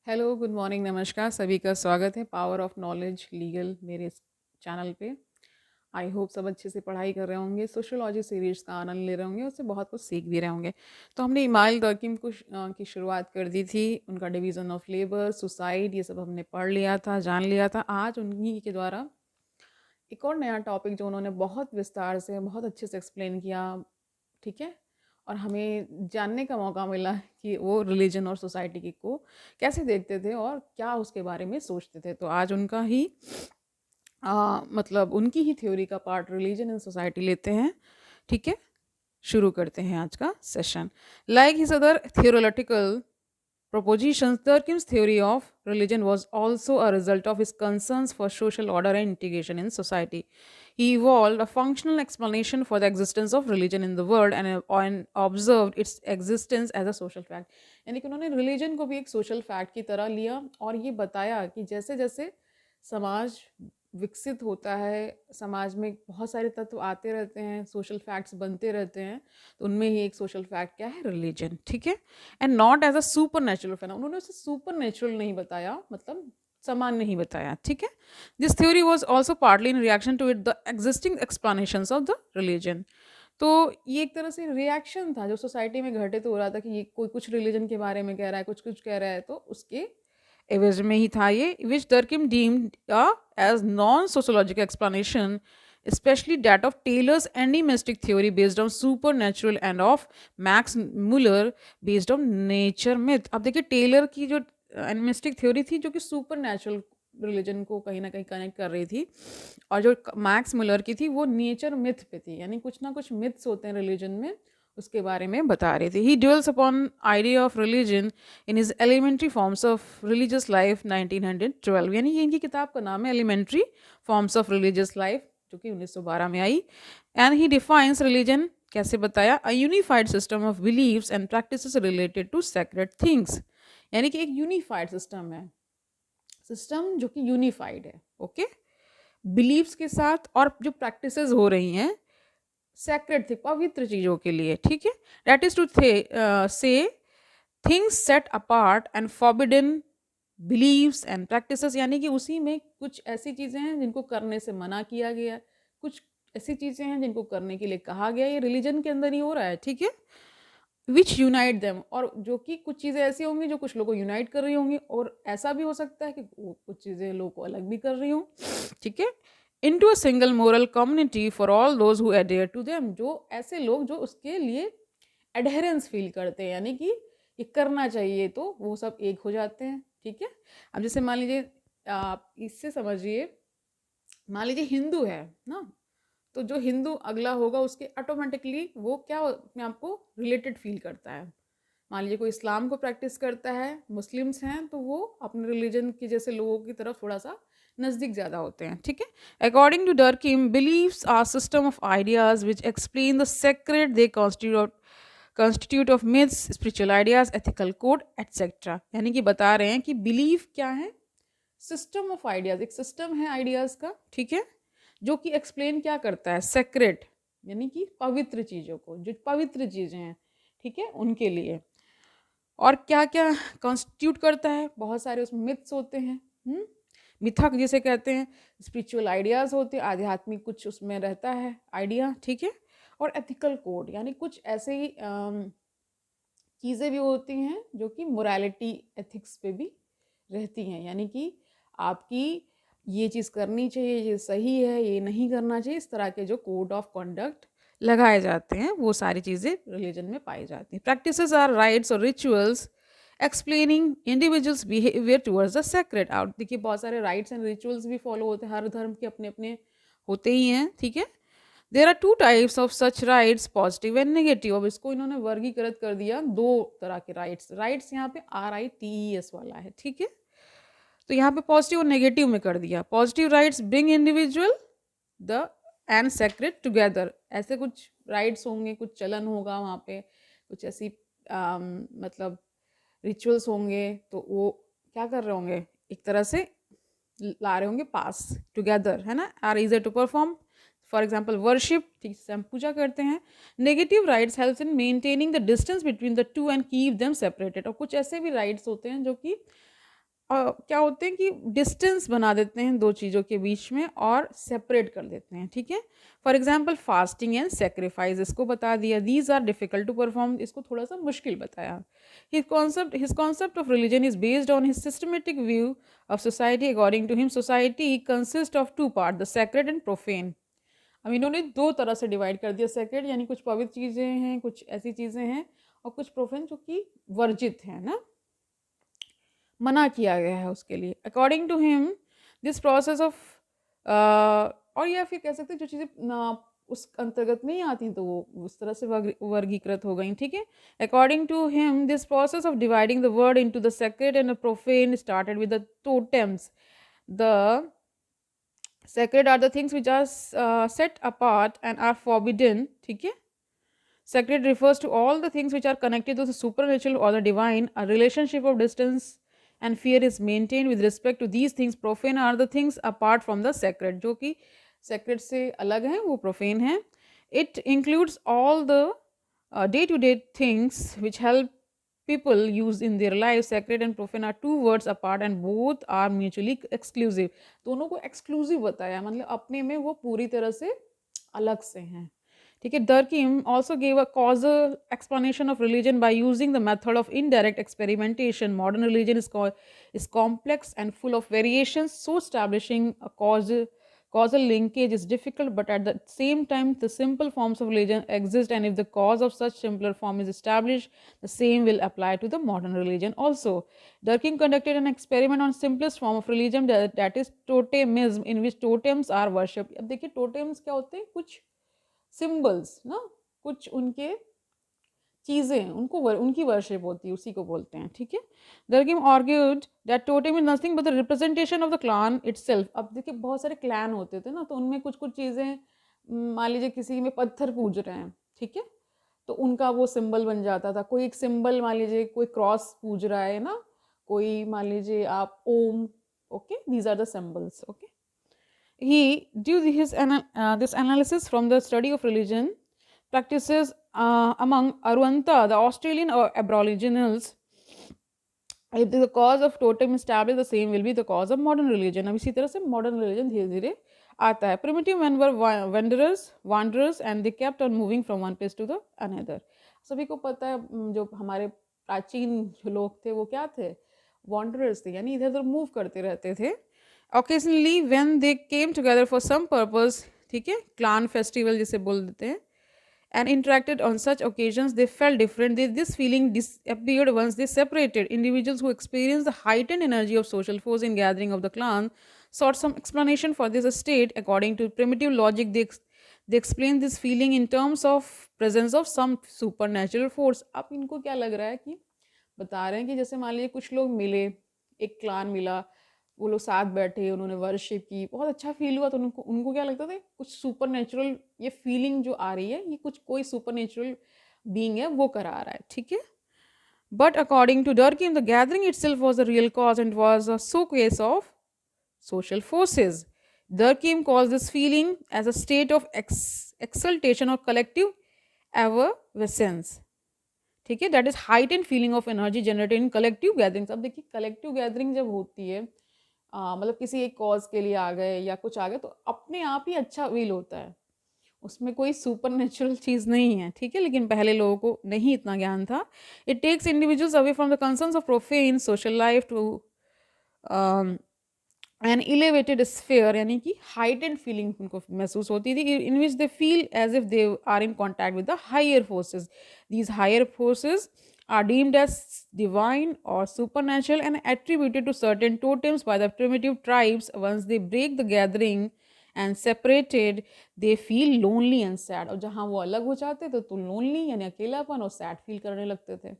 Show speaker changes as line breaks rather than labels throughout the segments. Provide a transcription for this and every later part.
Hello, good morning, नमस्कार, सभी का स्वागत है पावर ऑफ नॉलेज लीगल मेरे इस चैनल पे। आई होप सब अच्छे से पढ़ाई कर रहे होंगे, सोशियोलॉजी सीरीज का आनंद ले रहे होंगे, उससे बहुत कुछ सीख भी रहे होंगे। तो हमने इमाइल दर्किम की शुरुआत कर दी थी, उनका डिवीज़न ऑफ लेबर, सुसाइड, ये सब हमने पढ़ लिया था, जान लिया था। आज उन्हीं के द्वारा एक और नया टॉपिक जो उन्होंने बहुत विस्तार से बहुत अच्छे से एक्सप्लेन किया, ठीक है। और हमें जानने का मौका मिला कि वो रिलीजन और सोसाइटी की को कैसे देखते थे और क्या उसके बारे में सोचते थे। तो आज उनका ही मतलब उनकी ही थ्योरी का पार्ट रिलीजन इन सोसाइटी लेते हैं, ठीक है। शुरू करते हैं आज का session. Like his other theoretical propositions, Durkheim's theory of religion was also a result of his concerns for social order and integration in society. He evolved a functional explanation for the existence of religion in the world and observed its existence as a social fact. यानी कि उन्होंने religion को भी एक social fact की तरह लिया और ये बताया कि जैसे जैसे समाज विकसित होता है, समाज में बहुत सारे तत्व आते रहते हैं, सोशल फैक्ट्स बनते रहते हैं, तो उनमें ही एक सोशल फैक्ट क्या है, रिलीजन, ठीक है। And not as a supernatural phenomenon, उन्होंने उसे सुपर नेचुरल नहीं बताया, मतलब समान नहीं बताया, ठीक है। This theory was also partly in reaction to it the existing explanation of the religion. तो ये एक तरह से रिएक्शन था जो सोसाइटी में घटित हो रहा था कि ये कोई कुछ रिलीजन के बारे में कह रहा है, कुछ कुछ कह रहा है, तो उसके एवज में ही था ये, which Durkheim deemed as non sociological explanation, especially that of Taylor's animistic theory based on supernatural and of Max Muller based on nature myth। अब देखिए टेलर की जो एनिमिस्टिक थ्योरी थी जो कि सुपर नेचुरल रिलीजन को कहीं ना कहीं कनेक्ट कर रही थी, और जो मैक्स मुलर की थी वो नेचर मिथ पे थी, यानी कुछ ना कुछ मिथ्स होते हैं रिलीजन में, उसके बारे में बता रही थी। He dwells upon idea of religion in his elementary forms of religious life 1912, यानी ये इनकी किताब का नाम है elementary forms of religious life, जो कि 1912 में आई। एंड ही डिफाइंस रिलीजन कैसे बताया, a unified system of beliefs and practices related to sacred things, यानी कि एक यूनिफाइड सिस्टम है, सिस्टम जो कि यूनिफाइड है, ओके, बिलीव्स के साथ, और जो प्रैक्टिसेस हो रही हैं सेक्रेट थी, पवित्र चीज़ों के लिए, ठीक है। That is to say things set apart and forbidden beliefs and practices, यानी कि उसी में कुछ ऐसी चीज़ें हैं जिनको करने से मना किया गया है, कुछ ऐसी चीज़ें हैं जिनको करने के लिए कहा गया, ये रिलीजन के अंदर ही हो रहा है, ठीक है। विच यूनाइट देम, और जो कि कुछ चीज़ें ऐसी होंगी जो कुछ लोगों को यूनाइट कर रही होंगी, और ऐसा भी हो सकता है कि कुछ चीज़ें लोगों को अलग भी कर रही हों, ठीक है। Into a single moral community for all those who adhere to them, जो ऐसे लोग जो उसके लिए एडहेरेंस फील करते हैं, यानी कि ये करना चाहिए, तो वो सब एक हो जाते हैं, ठीक है। अब जैसे मान लीजिए, आप इससे समझिए, मान लीजिए हिंदू है ना, तो जो हिंदू अगला होगा उसके ऑटोमेटिकली वो क्या अपने आप को रिलेटेड फील करता है। मान लीजिए कोई इस्लाम को प्रैक्टिस करता है, मुस्लिम्स हैं, तो वो अपने रिलीजन के जैसे लोगों की तरफ थोड़ा सा नज़दीक ज़्यादा होते हैं, ठीक है। According to Durkheim, beliefs are system of ideas which explain the sacred they constitute of myths, spiritual ideas, ethical code etcetera, यानी कि बता रहे हैं कि बिलीव क्या है, सिस्टम ऑफ आइडियाज, एक सिस्टम है आइडियाज का, ठीक है, जो कि एक्सप्लेन क्या करता है, सेक्रेट, यानी कि पवित्र चीज़ों को, जो पवित्र चीज़ें हैं, ठीक है, उनके लिए। और क्या क्या कॉन्स्टिट्यूट करता है, बहुत सारे उसमें मिथ्स होते हैं, मिथक जिसे कहते हैं, स्पिरिचुअल आइडियाज़ होते हैं, आध्यात्मिक कुछ उसमें रहता है आइडिया, ठीक है। और एथिकल कोड, यानी कुछ ऐसे ही चीज़ें भी होती हैं जो कि मोरालिटी एथिक्स पे भी रहती हैं, यानी कि आपकी ये चीज़ करनी चाहिए, ये सही है, ये नहीं करना चाहिए, इस तरह के जो कोड ऑफ कंडक्ट लगाए जाते हैं, वो सारी चीज़ें रिलीजन में पाई जाती हैं। प्रैक्टिसेस आर राइट्स और rituals explaining individuals behaviour towards the sacred out, देखिए बहुत सारे राइट्स एंड रिचुअल्स भी फॉलो होते हैं, हर धर्म के अपने अपने होते ही हैं, ठीक है। There are two types of such rites, positive and negative. अब इसको इन्होंने वर्गीकृत कर दिया दो तरह के राइट्स, राइट्स यहाँ पे RITES वाला है, ठीक है। तो यहाँ पे पॉजिटिव और नेगेटिव में कर दिया। Positive rights bring individual the end secret together, ऐसे कुछ राइट्स होंगे, कुछ चलन होगा वहाँ पे, कुछ ऐसी मतलब रिचुअल्स होंगे, तो वो क्या कर रहे होंगे, एक तरह से ला रहे होंगे पास टुगेदर, है ना, are easier to perform, for example worship, ठीक से हम पूजा करते हैं। Negative rites help in maintaining the distance between the two and keep them separated, और कुछ ऐसे भी राइट्स होते हैं जो कि क्या होते हैं कि डिस्टेंस बना देते हैं दो चीज़ों के बीच में और सेपरेट कर देते हैं, ठीक है। For example fasting and sacrifice, इसको बता दिया these are difficult to perform, इसको थोड़ा सा मुश्किल बताया। His concept of religion is based on his systematic view of society. According to him society consist of two part, the sacred and profane. अब इन्होंने दो तरह से डिवाइड कर दिया, सेक्रेड यानी कुछ पवित्र चीज़ें हैं, कुछ ऐसी चीज़ें हैं, और कुछ प्रोफेन जो कि वर्जित हैं ना, मना किया गया है उसके लिए। According to him this process of, और या फिर कह सकते हैं जो चीज़ें उस अंतर्गत नहीं आती तो वो उस तरह से वर्गीकृत हो गई, ठीक है। According to him this process of dividing the world into the sacred and the profane started with the totems. The sacred are the things which are set apart and are forbidden, ठीक है। Sacred refers to all the things which are connected to the supernatural or the divine. A relationship of distance and fear is maintained with respect to these things. Profane are the things apart from the sacred, जो कि sacred से अलग हैं, वो profane हैं. It includes all the day-to-day things which help people use in their lives. Sacred and profane are two words apart and both are mutually exclusive. दोनों को exclusive बताया, मतलब अपने में वो पूरी तरह से अलग से हैं, ठीक है। Durkheim also gave a causal explanation of religion by using the method of indirect experimentation. Modern religion is complex and full of variations, so establishing a causal linkage is difficult, but at the same time the simple forms of religion exist, and if the cause of such simpler form is established, the same will apply to the modern religion also. Durkheim conducted an experiment on simplest form of religion, that is totemism, in which totems are worshipped. अब देखिए totems क्या होते हैं, कुछ symbols ना, कुछ उनके चीज़ें, उनकी वर्शिप होती है, उसी को बोलते हैं, ठीक है। Durkheim argued that totem is nothing but the representation of the clan itself. अब देखिए बहुत सारे क्लैन होते थे ना, तो उनमें कुछ कुछ चीज़ें, मान लीजिए किसी में पत्थर पूज रहे हैं, ठीक है, तो उनका वो सिंबल बन जाता था। कोई एक सिंबल, मान लीजिए कोई क्रॉस पूज रहा है ना, कोई मान लीजिए आप Om, okay, these are the symbols, okay. He did this analysis from the study of religion practices among Arwanta, the Australian or Aboriginals. If the cause of totem established, the same will be the cause of modern religion. अब इसी तरह से modern religion धीरे धीरे आता है. Primitive men were wanderers and they kept on moving from one place to the another. सभी को पता है जो हमारे प्राचीन जो लोग थे वो क्या थे, wanderers थे, यानी इधर उधर मूव करते रहते थे. Occasionally when they came together for some purpose, ठीक है, clan festival जिसे बोल देते हैं, and interacted on such occasions, they felt different. This feeling disappeared once they separated. Individuals who experienced the heightened energy of social force in gathering of the clan sought some explanation for this state. According to primitive logic, they explain this feeling in terms of presence of some supernatural force. अब इनको क्या लग रहा है कि बता रहे हैं कि जैसे मान लीजिए कुछ लोग मिले, एक क्लान मिला, वो लोग साथ बैठे, उन्होंने वर्शिप की, बहुत अच्छा फील हुआ, तो उनको क्या लगता था, कुछ सुपर नेचुरल, ये फीलिंग जो आ रही है ये कुछ कोई सुपर नेचुरल बीइंग है वो करा रहा है, ठीक है। But according to Durkheim, the gathering itself was a real cause and was a showcase of social forces. Durkheim calls this feeling as a state of exaltation or collective effervescence, ठीक है, that is heightened feeling of energy generated in collective gatherings. अब देखिए collective gathering जब होती है, मतलब किसी एक कॉज के लिए आ गए या कुछ आ गए, तो अपने आप ही अच्छा फील होता है, उसमें कोई सुपर नेचुरल चीज़ नहीं है, ठीक है। लेकिन पहले लोगों को नहीं इतना ज्ञान था. It takes individuals away from the concerns of profane social life to an elevated sphere, यानी कि हाइटेंड फीलिंग उनको महसूस होती थी, in which they feel as if they are in contact with the higher forces. These higher forces are deemed as divine or supernatural and attributed to certain totems by the primitive tribes. Once they break the gathering and separated, they feel lonely and sad. और जहाँ वो अलग हो जाते थे तो lonely यानी अकेलापन और sad feel करने लगते थे,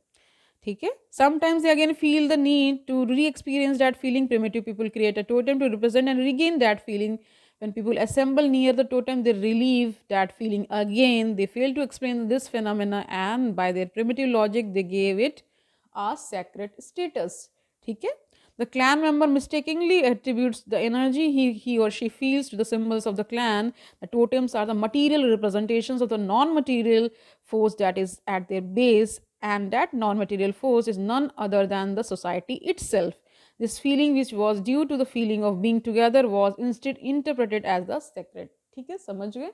ठीक है. Sometimes they again feel the need to re-experience that feeling. Primitive people create a totem to represent and regain that feeling. When people assemble near the totem, they relieve that feeling again. They fail to explain this phenomena, and by their primitive logic, they gave it a sacred status. ठीक है? The clan member mistakenly attributes the energy he or she feels to the symbols of the clan. The totems are the material representations of the non-material force that is at their base, and that non-material force is none other than the society itself. This feeling which was due to the feeling of being together was instead interpreted as the sacred. ठीक है, समझ गए?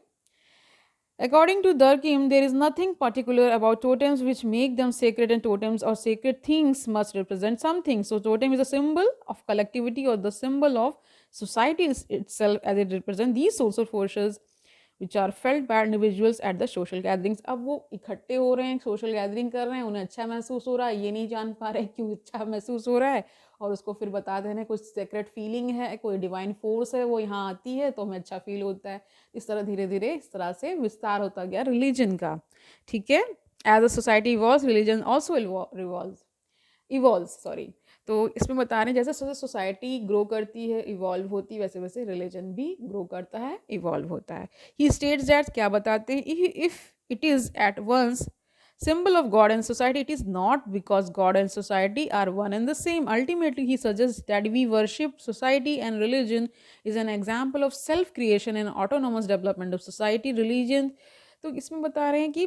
According to Durkheim, there is nothing particular about totems which make them sacred, and totems or sacred things must represent something. So, totem is a symbol of collectivity or the symbol of society itself, as it represents these social forces which are felt by individuals at the social gatherings. अब वो इकट्ठे हो रहे हैं, social gathering कर रहे हैं, उन्हें अच्छा महसूस हो रहा है, ये नहीं जान पा रहे क्यों अच्छा महसूस हो रहा है, और उसको फिर बता देना कुछ सेक्रेट फीलिंग है, कोई डिवाइन फोर्स है, वो यहाँ आती है तो हमें अच्छा फील होता है. इस तरह धीरे धीरे इस तरह से विस्तार होता गया रिलीजन का. ठीक है, as a society evolves, religion also evolves sorry. तो इसमें बता रहे हैं जैसे जैसे सोसाइटी ग्रो करती है, इवॉल्व होती है, वैसे वैसे रिलीजन भी ग्रो करता है, इवॉल्व होता है. ही स्टेट्स दैट, क्या बताते हैं, if it is at once symbol of God and society, it is not because God and society are one and the same. Ultimately, he suggests that we worship society, and religion is an example of self creation and autonomous development of society. Religion, तो इसमें बता रहे हैं कि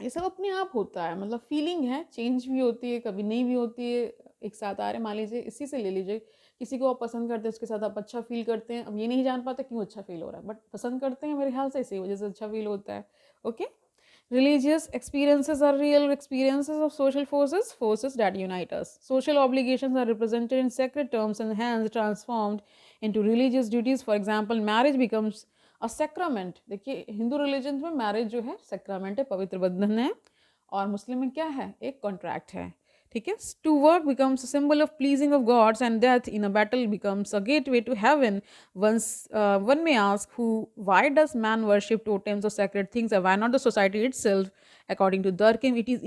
ये सब अपने आप होता है, मतलब फीलिंग है, चेंज भी होती है, कभी नहीं भी होती है, एक साथ आ रहे हैं. मान लीजिए इसी से ले लीजिए, किसी को आप पसंद करते हैं, उसके साथ आप अच्छा फील करते हैं, अब ये नहीं जान पाते क्यों अच्छा फील हो रहा है, बट पसंद करते हैं मेरे ख्याल से, इसी वजह से अच्छा फील होता है. Okay. Religious experiences are real experiences of social forces that unite us. Social obligations are represented in sacred terms and hence transformed into religious duties. For example, marriage becomes a sacrament. देखिए Hindu religion में marriage जो है sacrament है, पवित्र बंधन है, और मुस्लिम में क्या है, एक कॉन्ट्रैक्ट है. ठीक है. To work becomes a symbol of pleasing of gods, and death in a battle becomes a gateway to heaven. Once one may ask, why does man worship totems or sacred things, and why not the society itself? According to Durkheim, it is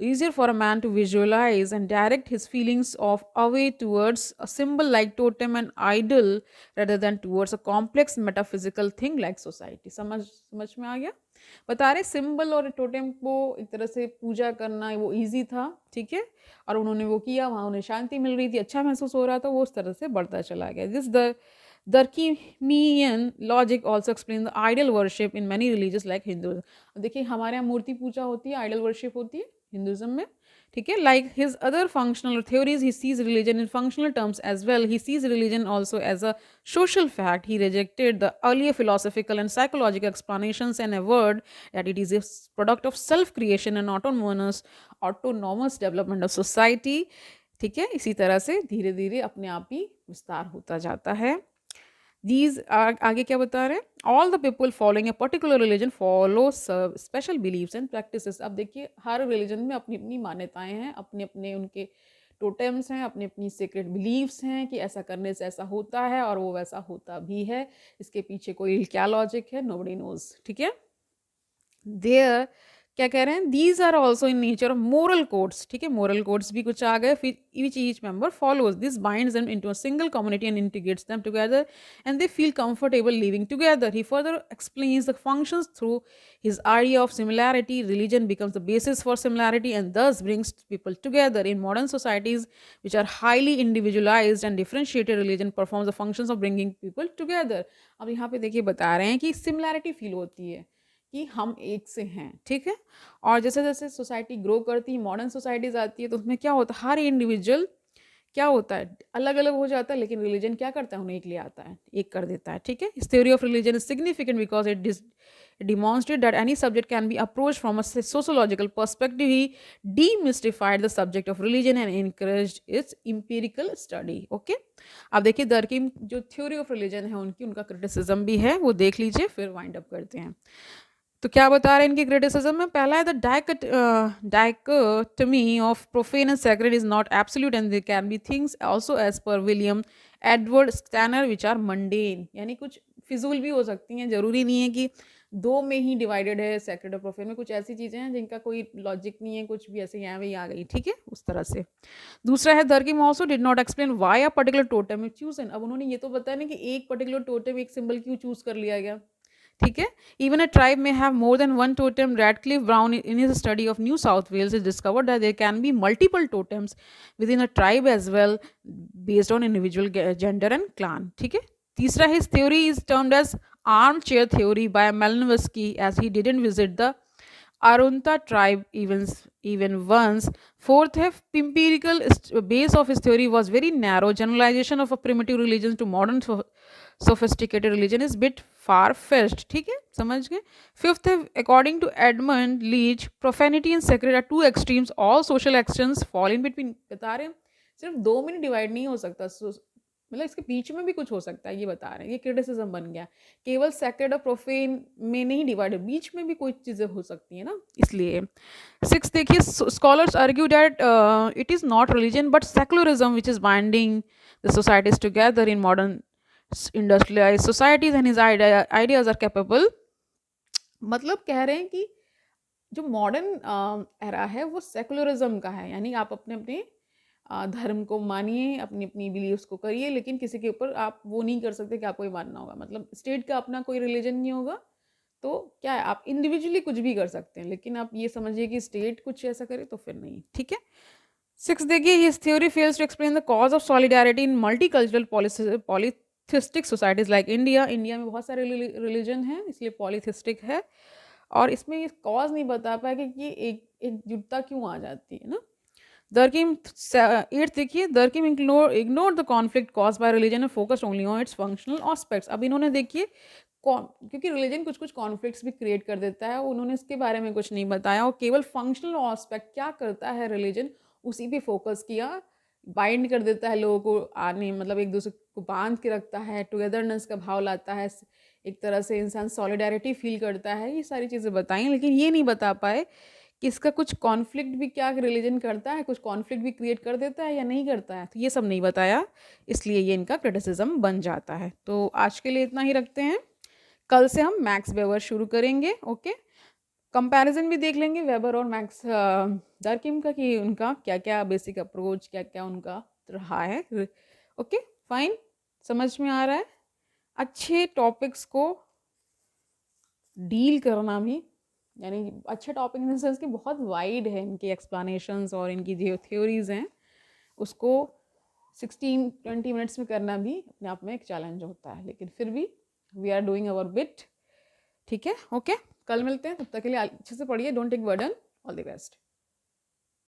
easier for a man to visualize and direct his feelings of away towards a symbol like totem and idol rather than towards a complex metaphysical thing like society. समझ में आ गया? बता रहे symbol और totem को एक तरह से पूजा करना वो इजी था. ठीक है, और उन्होंने वो किया, वहाँ उन्हें शांति मिल रही थी, अच्छा महसूस हो रहा था, वो उस तरह से बढ़ता चला गया. This Durkheimian logic also explains the idol worship in many religions like Hinduism. देखिए हमारे यहाँ मूर्ति पूजा होती है, आइडल वर्शिप होती है हिंदुइज्म में. ठीक है. Like his other functional theories, he sees religion in functional terms as well. He sees religion also as a social fact. He rejected the earlier philosophical and psychological explanations and averred that it is a product of self-creation and autonomous development of society. ठीक है. इसी तरह से धीरे धीरे अपने आप ही विस्तार होता जाता है. These आगे क्या बता रहे हैं, all the people following a particular religion follow special beliefs and practices. अब देखिए हर रिलीजन में अपनी अपनी मान्यताएं हैं, अपने अपने उनके टोटेम्स हैं, अपनी अपनी सीक्रेट बिलीव्स हैं कि ऐसा करने से ऐसा होता है, और वो वैसा होता भी है. इसके पीछे कोई क्या लॉजिक है, नोबडी नोज. ठीक है. देयर क्या कह रहे हैं, these are also in nature of moral codes. ठीक है, मोरल कोड्स भी कुछ आ गए. फिर each member follows this, binds them into a single community and integrates them together, and they feel comfortable living together. He further explains the functions through his idea of similarity. Religion becomes the basis for similarity and thus brings people together. In modern societies which are highly individualized and differentiated, religion performs the functions of bringing people together. अब यहाँ पे देखिए बता रहे हैं कि similarity feel होती है कि हम एक से हैं. ठीक है. और जैसे जैसे सोसाइटी ग्रो करती है, मॉडर्न सोसाइटीज आती है, तो उसमें क्या होता है, हर इंडिविजुअल क्या होता है, अलग अलग हो जाता है, लेकिन रिलीजन क्या करता है, उन्हें एक ले आता है, एक कर देता है. ठीक है. इस theory of religion is significant because it demonstrate that any subject can be approached from a sociological perspective. He demystified the subject of religion and encouraged its empirical study. Okay. अब देखिए दरकीम जो थ्योरी ऑफ रिलीजन है उनका criticism भी है, वो देख लीजिए, फिर वाइंड अप करते हैं. तो क्या बता रहे हैं इनके क्रिटिसिज्म में, पहला है the dichotomy of profane and sacred is not absolute and they can be things also as per William Edward Stanner which are mundane. यानी कुछ फिजूल भी हो सकती हैं, जरूरी नहीं है कि दो में ही डिवाइडेड है सैक्रेड और प्रोफेन में. कुछ ऐसी चीज़ें हैं जिनका कोई लॉजिक नहीं है, कुछ भी ऐसे यहाँ वही आ गई. ठीक है, उस तरह से. दूसरा है Durkheim also did not explain why a particular totem is choose. अब उन्होंने ये तो बताया नहीं कि एक पर्टिकुलर टोटम, एक सिंबल क्यों चूज कर लिया गया. ठीक है. इवन अ ट्राइब में have more than one totem. Radcliffe Brown in his study of New South Wales is discovered that there can be multiple totems within a tribe as well based on individual gender and clan. ठीक है. तीसरा, his theory is termed as armchair theory by Malinowski as he didn't visit the Arunta tribe even once. Fourth है empirical base of his theory was very narrow. Generalization of a primitive religion to modern sophisticated religion is bit far-fetched. ठीक है, समझ गए. Fifth है according to Edmund Leach, profanity and sacred are two extremes. All social actions fall in between. बता रहे हैं सिर्फ दो में डिवाइड नहीं हो सकता, मतलब इसके बीच में भी कुछ हो सकता है, ये बता रहे हैं. ये क्रिटिसिज्म बन गया. केवल सेक्रेड और प्रोफेन में नहीं डिवाइडेड, बीच में भी कोई चीज़ें हो सकती हैं ना, इसलिए. सिक्स देखिए, scholars argue that it is not religion but secularism which is binding the societies together in modern industrialize societies and his ideas are capable. मतलब कह रहे हैं कि जो मॉडर्न एरा है वो सेकुलरिज्म का है, यानी आप अपने अपने धर्म को मानिए, अपनी अपनी बिलीव्स को करिए, लेकिन किसी के ऊपर आप वो नहीं कर सकते कि आपको ही मानना होगा. मतलब स्टेट का अपना कोई रिलीजन नहीं होगा, तो क्या है, आप इंडिविजुअली कुछ भी कर सकते हैं, लेकिन आप ये समझिए कि स्टेट कुछ ऐसा करे तो फिर नहीं. ठीक है. सिक्स देखिए, his theory fails to explain the cause of solidarity in multicultural polytheistic societies like India. India में बहुत सारे रिलीजन हैं, इसलिए पॉलीथिस्टिक है, और इसमें ये कॉज नहीं बता पाया कि एकजुटता क्यों आ जाती है ना. Durkheim, eighth देखिए, Durkheim ignored the conflict caused by religion and focused only on its functional aspects. अब इन्होंने देखिए, क्योंकि रिलीजन कुछ कुछ कॉन्फ्लिक्ट्स भी क्रिएट कर देता है, उन्होंने इसके बारे में कुछ नहीं बताया और केवल फंक्शनल एस्पेक्ट क्या करता है रिलीजन उसी पे फोकस किया. बाइंड कर देता है लोगों को, आने मतलब एक दूसरे को बांध के रखता है, टुगेदरनेस का भाव लाता है, एक तरह से इंसान सॉलिडारिटी फील करता है. ये सारी चीज़ें बताई, लेकिन ये नहीं बता पाए कि इसका कुछ कॉन्फ्लिक्ट भी क्या रिलीजन करता है, कुछ कॉन्फ्लिक्ट भी क्रिएट कर देता है या नहीं करता है, तो ये सब नहीं बताया, इसलिए ये इनका क्रिटिसिज्म बन जाता है. तो आज के लिए इतना ही रखते हैं. कल से हम मैक्स वेबर शुरू करेंगे. ओके. कंपैरिजन भी देख लेंगे वेबर और मैक्स डर्किम का, कि उनका क्या क्या बेसिक अप्रोच, क्या क्या उनका रहा है. ओके फाइन, समझ में आ रहा है. अच्छे टॉपिक्स को डील करना भी, यानी अच्छे टॉपिक इन द सेंस कि बहुत वाइड है इनके एक्सप्लेनेशंस और इनकी जो थ्योरीज हैं, उसको 16-20 मिनट्स में करना भी अपने आप में एक चैलेंज होता है, लेकिन फिर भी we are doing our bit. ठीक है. ओके, कल मिलते हैं, तब तक के लिए अच्छे से पढ़िए. Don't take burden. All the best.